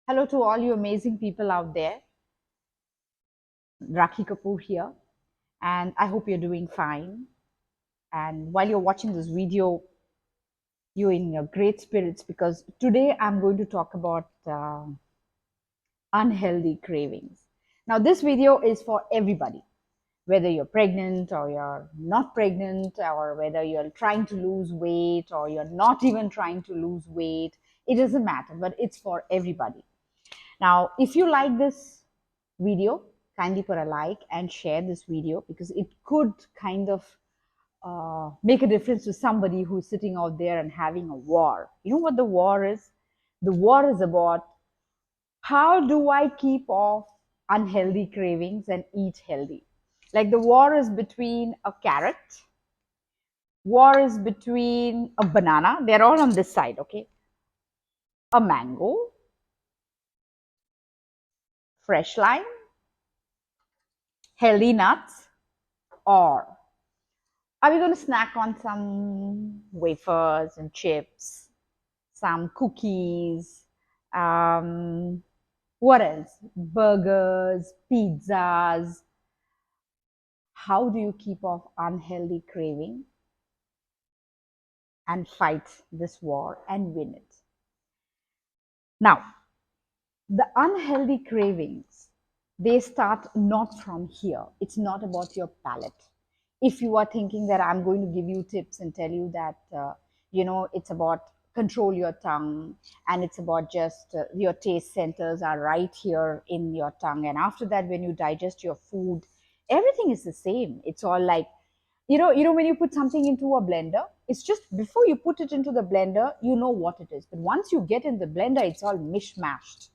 Hello to all you amazing people out there. Rakhi Kapoor here, and I hope you're doing fine. And while you're watching this video, you're in your great spirits because today I'm going to talk about unhealthy cravings. Now, this video is for everybody, whether you're pregnant or you're not pregnant, or whether you're trying to lose weight or you're not even trying to lose weight. It doesn't matter, but it's for everybody. Now, if you like this video, kindly put a like and share this video because it could kind of make a difference to somebody who's sitting out there and having a war. You know what the war is? The war is about how do I keep off unhealthy cravings and eat healthy. Like the war is between a carrot, war is between a banana, they're all on this side, okay? A mango, fresh lime, healthy nuts, or are we going to snack on some wafers and chips, some cookies? What else? Burgers, pizzas. How do you keep off unhealthy craving and fight this war and win it? Now, the unhealthy cravings, they start not from here. It's not about your palate. If you are thinking that I'm going to give you tips and tell you that it's about control your tongue, and it's about just your taste centers are right here in your tongue, and after that when you digest your food, everything is the same. It's all like, when you put something into a blender, it's just before you put it into the blender, you know what it is, but once you get in the blender, it's all mishmashed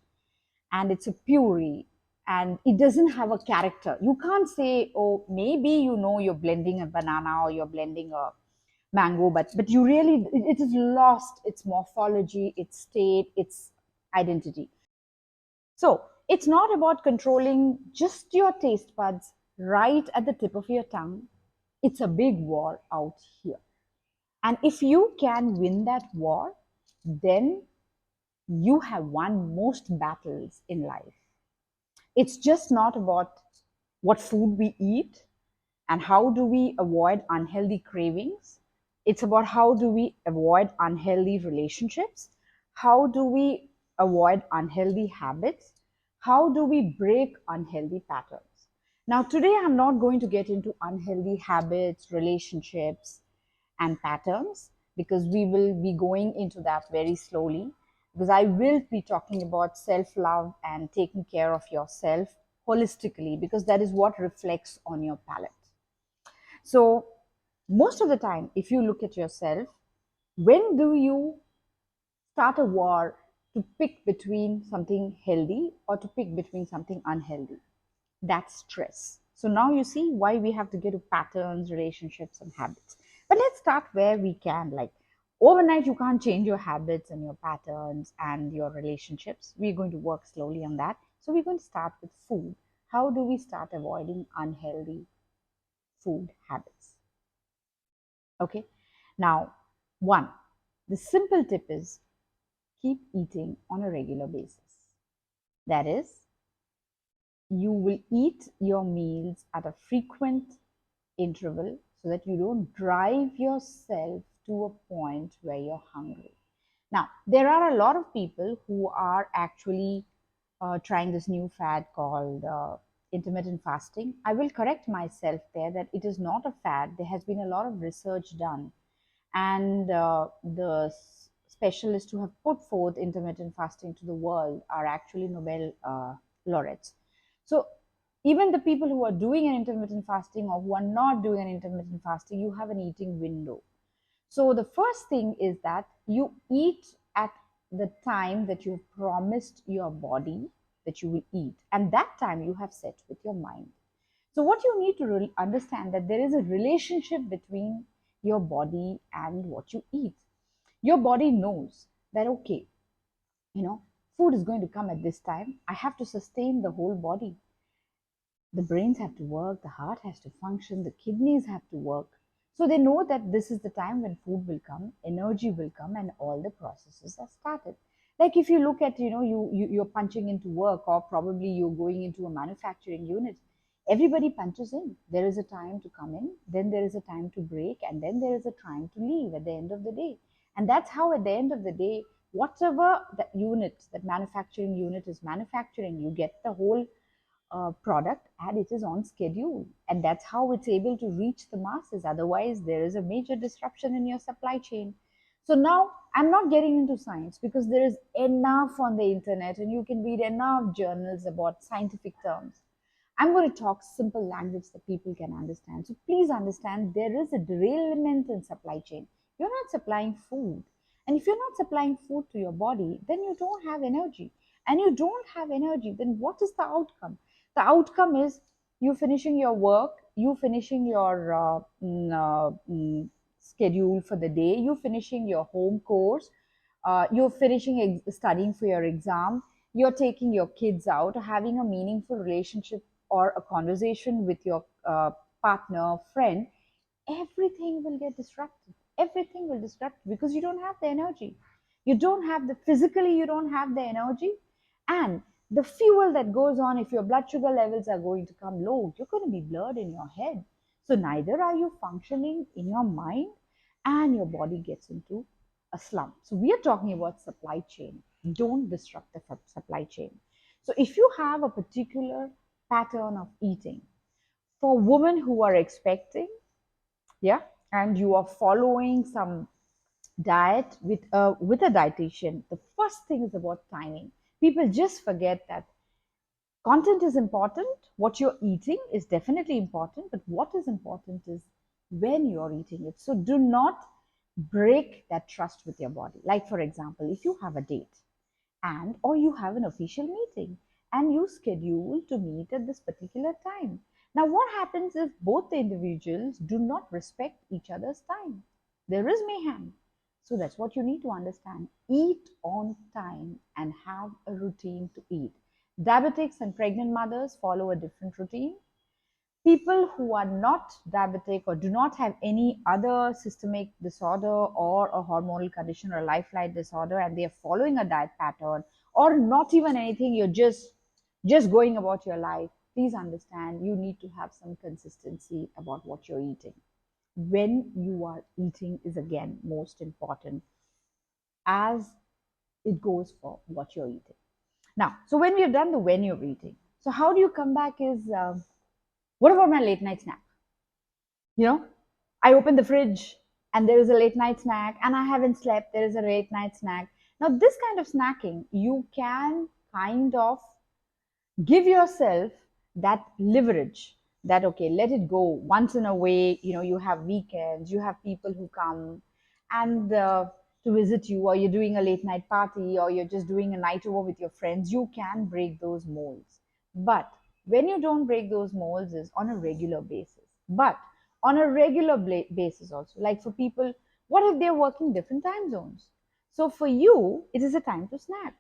and it's a puree and it doesn't have a character. You can't say, oh, maybe you're blending a banana or you're blending a mango, but you really, it is lost its morphology, its state, its identity. So it's not about controlling just your taste buds right at the tip of your tongue. It's a big war out here. And if you can win that war, then you have won most battles in life. It's just not about what food we eat and how do we avoid unhealthy cravings. It's about how do we avoid unhealthy relationships? How do we avoid unhealthy habits? How do we break unhealthy patterns? Now, today I'm not going to get into unhealthy habits, relationships, and patterns because we will be going into that very slowly, because I will be talking about self love and taking care of yourself holistically, because that is what reflects on your palate. So, most of the time, if you look at yourself, when do you start a war to pick between something healthy or to pick between something unhealthy? That's stress. So now you see why we have to get to patterns, relationships, and habits. But let's start where we can. Like overnight, you can't change your habits and your patterns and your relationships. We're going to work slowly on that. So we're going to start with food. How do we start avoiding unhealthy food habits? Okay. Now, one, the simple tip is keep eating on a regular basis. That is, you will eat your meals at a frequent interval so that you don't drive yourself to a point where you're hungry. Now, there are a lot of people who are actually trying this new fad called intermittent fasting. I will correct myself there that it is not a fad. There has been a lot of research done, and the specialists who have put forth intermittent fasting to the world are actually Nobel laureates. So even the people who are doing an intermittent fasting or who are not doing an intermittent fasting, you have an eating window. So the first thing is that you eat at the time that you have promised your body that you will eat, and that time you have set with your mind. So what you need to understand that there is a relationship between your body and what you eat. Your body knows that, okay, food is going to come at this time. I have to sustain the whole body. The brains have to work, the heart has to function, the kidneys have to work. So they know that this is the time when food will come, energy will come, and all the processes are started. Like if you look at, you're punching into work, or probably you're going into a manufacturing unit. Everybody punches in. There is a time to come in, then there is a time to break, and then there is a time to leave at the end of the day. And that's how at the end of the day, whatever that manufacturing unit is manufacturing, you get the whole product, and it is on schedule, and that's how it's able to reach the masses. Otherwise there is a major disruption in your supply chain. So now I'm not getting into science, because there is enough on the internet and you can read enough journals about scientific terms. I'm going to talk simple language that people can understand. So please understand, there is a derailment in supply chain. You're not supplying food. And if you're not supplying food to your body, then you don't have energy. And you don't have energy, then what is the outcome? The outcome is you finishing your work, you finishing your schedule for the day, you finishing your home course, you're finishing studying for your exam, you're taking your kids out, having a meaningful relationship or a conversation with your partner, friend. Everything will get disrupted. Everything will disrupt because you don't have the energy. You don't have the physically, you don't have the energy. And the fuel that goes on, if your blood sugar levels are going to come low, you're going to be blurred in your head. So neither are you functioning in your mind, and your body gets into a slump. So we are talking about supply chain. Don't disrupt the supply chain. So if you have a particular pattern of eating, for women who are expecting, yeah, and you are following some diet with a dietitian, the first thing is about timing. People just forget that content is important, what you're eating is definitely important, but what is important is when you're eating it. So do not break that trust with your body. Like for example, if you have a date, and or you have an official meeting, and you schedule to meet at this particular time. Now what happens if both the individuals do not respect each other's time? There is mayhem. So that's what you need to understand. Eat on time and have a routine to eat. Diabetics and pregnant mothers follow a different routine. People who are not diabetic or do not have any other systemic disorder or a hormonal condition or a lifeline disorder, and they are following a diet pattern, or not even anything, you're just going about your life, please understand, you need to have some consistency about what you're eating. When you are eating is again most important, as it goes for what you're eating. Now, so when we have done the when you're eating, so how do you come back is, what about my late night snack? You know, I open the fridge and there is a late night snack, and I haven't slept, there is a late night snack. Now this kind of snacking, you can kind of give yourself that leverage, that okay, let it go once in a way. You have weekends, you have people who come and to visit you, or you're doing a late night party, or you're just doing a night over with your friends. You can break those molds. But when you don't break those molds is on a regular basis. But on a regular basis also, like for people, what if they're working different time zones? So for you it is a time to snack,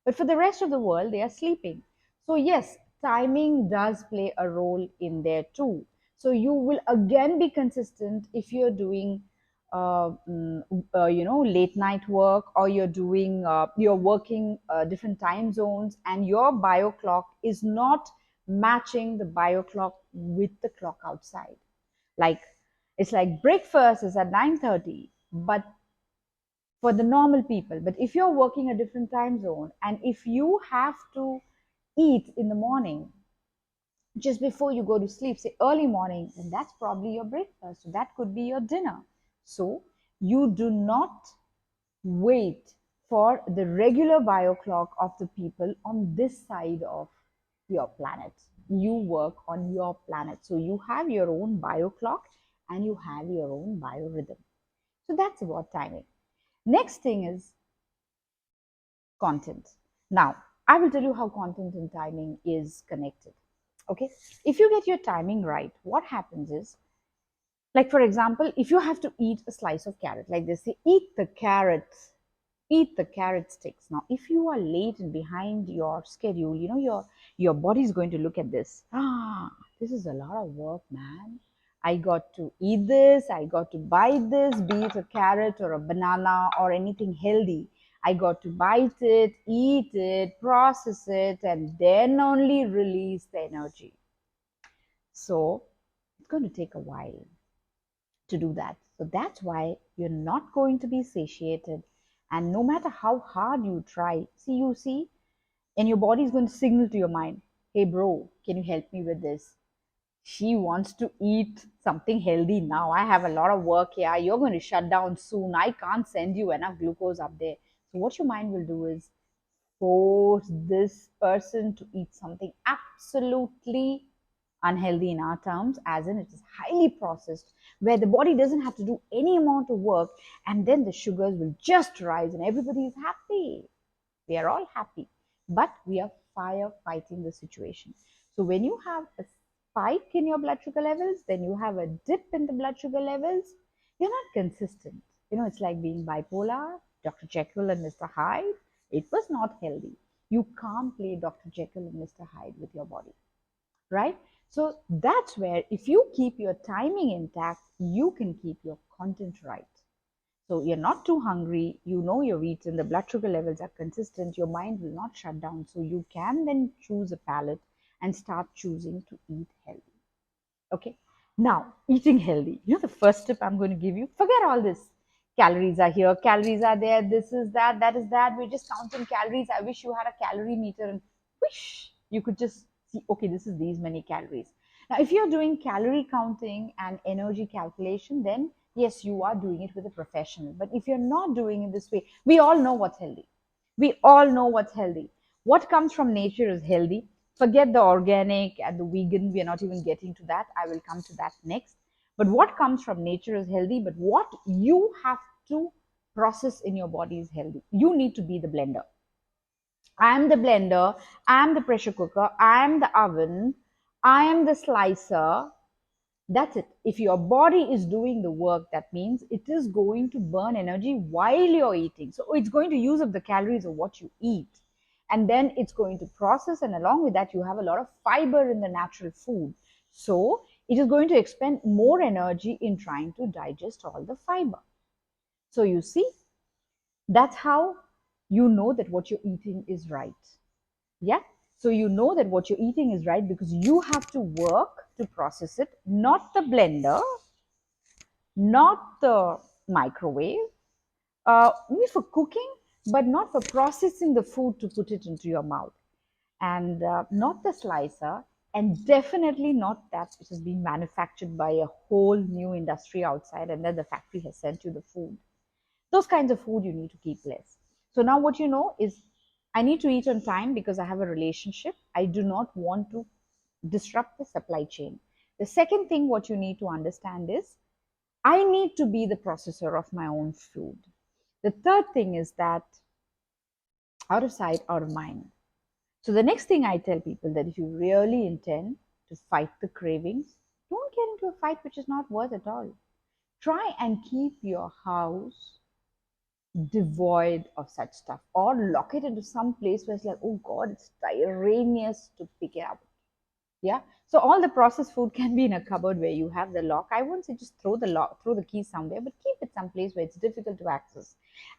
but for the rest of the world, they are sleeping. So, yes, timing does play a role in there too. So, you will again be consistent if you're doing, late night work, or you're working different time zones, and your bio clock is not matching the bio clock with the clock outside. Like, it's like breakfast is at 9:30, but for the normal people. But if you're working a different time zone, and if you have to eat in the morning just before you go to sleep, say early morning, then that's probably your breakfast. So that could be your dinner. So you do not wait for the regular bio clock of the people on this side of your planet. You work on your planet. So you have your own bio clock and you have your own biorhythm. So that's about timing. Next thing is content. Now, I will tell you how content and timing is connected. Okay, if you get your timing right, what happens is, like for example, if you have to eat a slice of carrot, like they say, eat the carrot sticks. Now, if you are late and behind your schedule, your body is going to look at this. This is a lot of work, man. I got to eat this, I got to buy this, be it a carrot or a banana or anything healthy. I got to bite it, eat it, process it, and then only release the energy. So it's going to take a while to do that. So that's why you're not going to be satiated. And no matter how hard you try, see, and your body is going to signal to your mind, hey, bro, can you help me with this? She wants to eat something healthy now. I have a lot of work here. You're going to shut down soon. I can't send you enough glucose up there. So, what your mind will do is force this person to eat something absolutely unhealthy in our terms, as in it is highly processed, where the body doesn't have to do any amount of work, and then the sugars will just rise and everybody is happy. We are all happy, but we are firefighting the situation. So when you have a spike in your blood sugar levels, then you have a dip in the blood sugar levels, you're not consistent. It's like being bipolar, Dr. Jekyll and Mr. Hyde. It was not healthy. You can't play Dr. Jekyll and Mr. Hyde with your body, right? So that's where, if you keep your timing intact, you can keep your content right. So you're not too hungry, you've eaten, the blood sugar levels are consistent, your mind will not shut down. So you can then choose a palate and start choosing to eat healthy. Okay. Now, eating healthy. The first tip I'm going to give you, forget all this. Calories are here, calories are there, this is that, that is that. We're just counting calories. I wish you had a calorie meter and wish you could just see, okay, this is these many calories. Now, if you're doing calorie counting and energy calculation, then yes, you are doing it with a professional. But if you're not doing it this way, we all know what's healthy. We all know what's healthy. What comes from nature is healthy. Forget the organic and the vegan. We are not even getting to that. I will come to that next. But what comes from nature is healthy. But what you have to process in your body is healthy. You need to be the blender. I am the blender. I am the pressure cooker. I am the oven. I am the slicer. That's it. If your body is doing the work, that means it is going to burn energy while you're eating. So it's going to use up the calories of what you eat. And then it's going to process, and along with that, you have a lot of fiber in the natural food. So it is going to expend more energy in trying to digest all the fiber. So you see, that's how you know that what you're eating is right. Yeah. So you know that what you're eating is right because you have to work to process it, not the blender, not the microwave, maybe for cooking, but not for processing the food to put it into your mouth, and not the slicer, and definitely not that which is being manufactured by a whole new industry outside, and then the factory has sent you the food. Those kinds of food you need to keep less. So now what you know is, I need to eat on time because I have a relationship. I do not want to disrupt the supply chain. The second thing what you need to understand is, I need to be the processor of my own food. The third thing is that, out of sight, out of mind. So the next thing I tell people, that if you really intend to fight the cravings, don't get into a fight which is not worth at all. Try and keep your house devoid of such stuff, or lock it into some place where it's like, oh God, it's tyrannous to pick it up. Yeah. So all the processed food can be in a cupboard where you have the lock. I won't say just throw the lock, throw the key somewhere, but keep it someplace where it's difficult to access.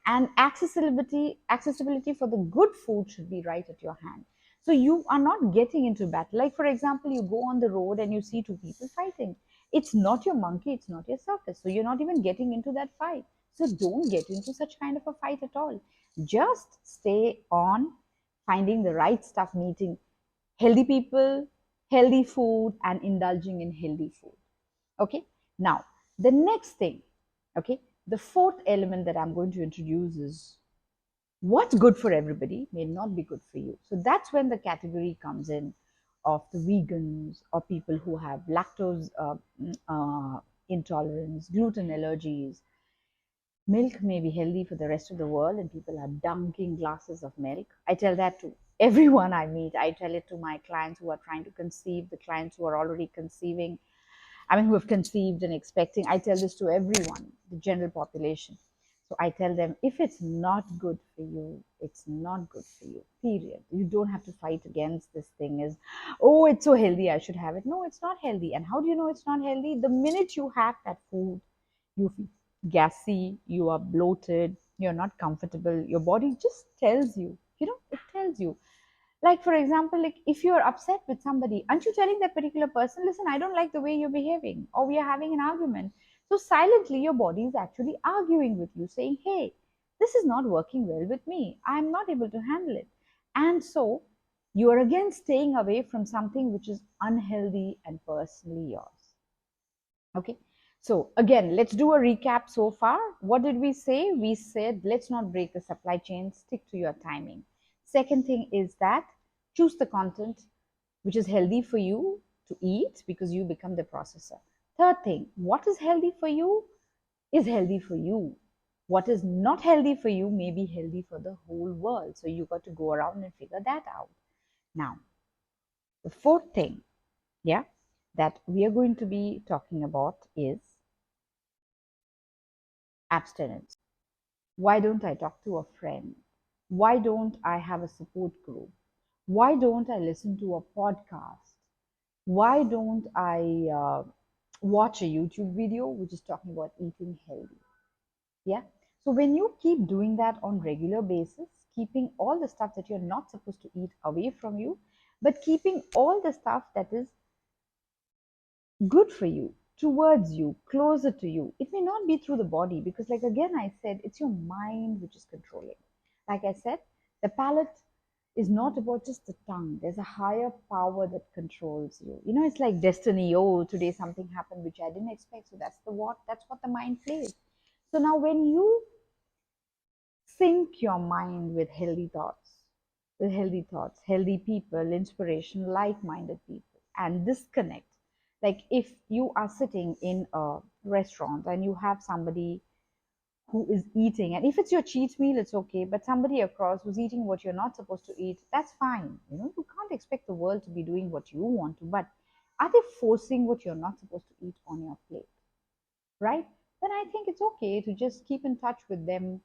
And accessibility for the good food should be right at your hand. So you are not getting into battle. Like for example, you go on the road and you see two people fighting. It's not your monkey, it's not your circus. So you're not even getting into that fight. So don't get into such kind of a fight at all. Just stay on finding the right stuff, meeting healthy people, healthy food, and indulging in healthy food. Okay. Now, the next thing, okay, the fourth element that I'm going to introduce is, what's good for everybody may not be good for you. So that's when the category comes in of the vegans or people who have lactose intolerance, gluten allergies. Milk may be healthy for the rest of the world, and people are dunking glasses of milk. I tell that to everyone I meet. I tell it to my clients who are trying to conceive, the clients who are already conceiving, who have conceived and expecting. I tell this to everyone, the general population. So I tell them, if it's not good for you, it's not good for you, period. You don't have to fight against this thing as, oh, it's so healthy, I should have it. No, it's not healthy. And how do you know it's not healthy? The minute you have that food, you feel gassy, you are bloated, you're not comfortable, your body just tells you, it tells you. Like, for example, like if you're upset with somebody, aren't you telling that particular person, listen, I don't like the way you're behaving, or we are having an argument? So silently, your body is actually arguing with you, saying, hey, this is not working well with me. I'm not able to handle it. And so you are again staying away from something which is unhealthy and personally yours. Okay. So again, let's do a recap so far. What did we say? We said, let's not break the supply chain, stick to your timing. Second thing is that choose the content which is healthy for you to eat because you become the processor. Third thing, what is healthy for you is healthy for you. What is not healthy for you may be healthy for the whole world. So you got to go around and figure that out. Now, the fourth thing, yeah, that we are going to be talking about is abstinence. Why don't I talk to a friend? Why don't I have a support group? Why don't I listen to a podcast? Why don't I watch a YouTube video which is talking about eating healthy? Yeah. So when you keep doing that on regular basis, keeping all the stuff that you're not supposed to eat away from you, but keeping all the stuff that is good for you, towards you, closer to you. It may not be through the body because, like again, I said, it's your mind which is controlling. Like I said, the palate is not about just the tongue. There's a higher power that controls you. It's like destiny. Oh, today something happened which I didn't expect. So that's what the mind plays. So now when you sync your mind with healthy thoughts, healthy people, inspiration, like minded people, and disconnect. Like if you are sitting in a restaurant and you have somebody who is eating, and if it's your cheat meal, it's okay, but somebody across who's eating what you're not supposed to eat, that's fine. You can't expect the world to be doing what you want to, but are they forcing what you're not supposed to eat on your plate? Right? Then I think it's okay to just keep in touch with them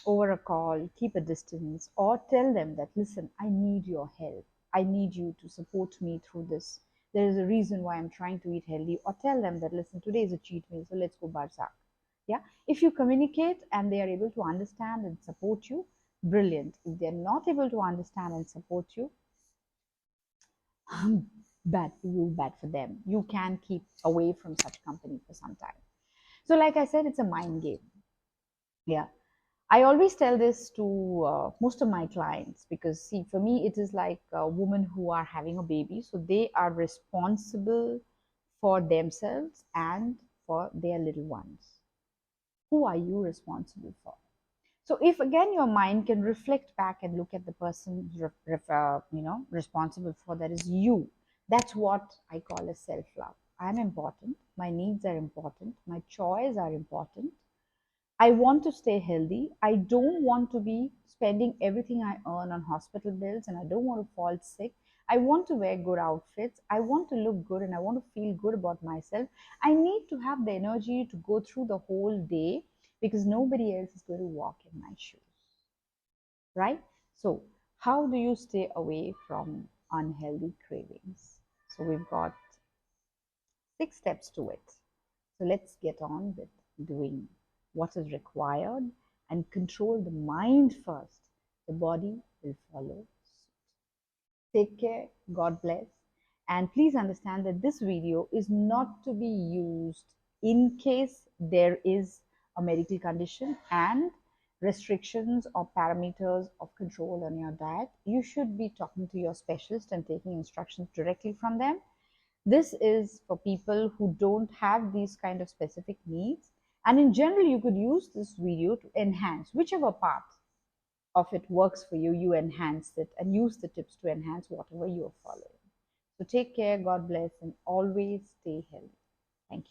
over a call, keep a distance, or tell them that, listen, I need your help. I need you to support me through this. There is a reason why I'm trying to eat healthy, or tell them that, listen, today is a cheat meal, so let's go barzak. Yeah. If you communicate and they are able to understand and support you, brilliant. If they're not able to understand and support you, bad for you, bad for them. You can keep away from such company for some time. So, like I said, it's a mind game. Yeah. I always tell this to most of my clients because, see, for me, it is like women who are having a baby. So, they are responsible for themselves and for their little ones. Who are you responsible for? So, if again your mind can reflect back and look at the person responsible for that is you. That's what I call as self-love. I'm important. My needs are important. My choices are important. I want to stay healthy. I don't want to be spending everything I earn on hospital bills and I don't want to fall sick. I want to wear good outfits. I want to look good and I want to feel good about myself. I need to have the energy to go through the whole day because nobody else is going to walk in my shoes. Right? So, how do you stay away from unhealthy cravings? So, we've got 6 steps to it. So let's get on with doing what is required and control the mind first. The body will follow suit. Take care. God bless. And please understand that this video is not to be used in case there is a medical condition and restrictions or parameters of control on your diet. You should be talking to your specialist and taking instructions directly from them. This is for people who don't have these kind of specific needs. And in general, you could use this video to enhance whichever part of it works for you, you enhance it and use the tips to enhance whatever you are following. So take care, God bless, and always stay healthy. Thank you.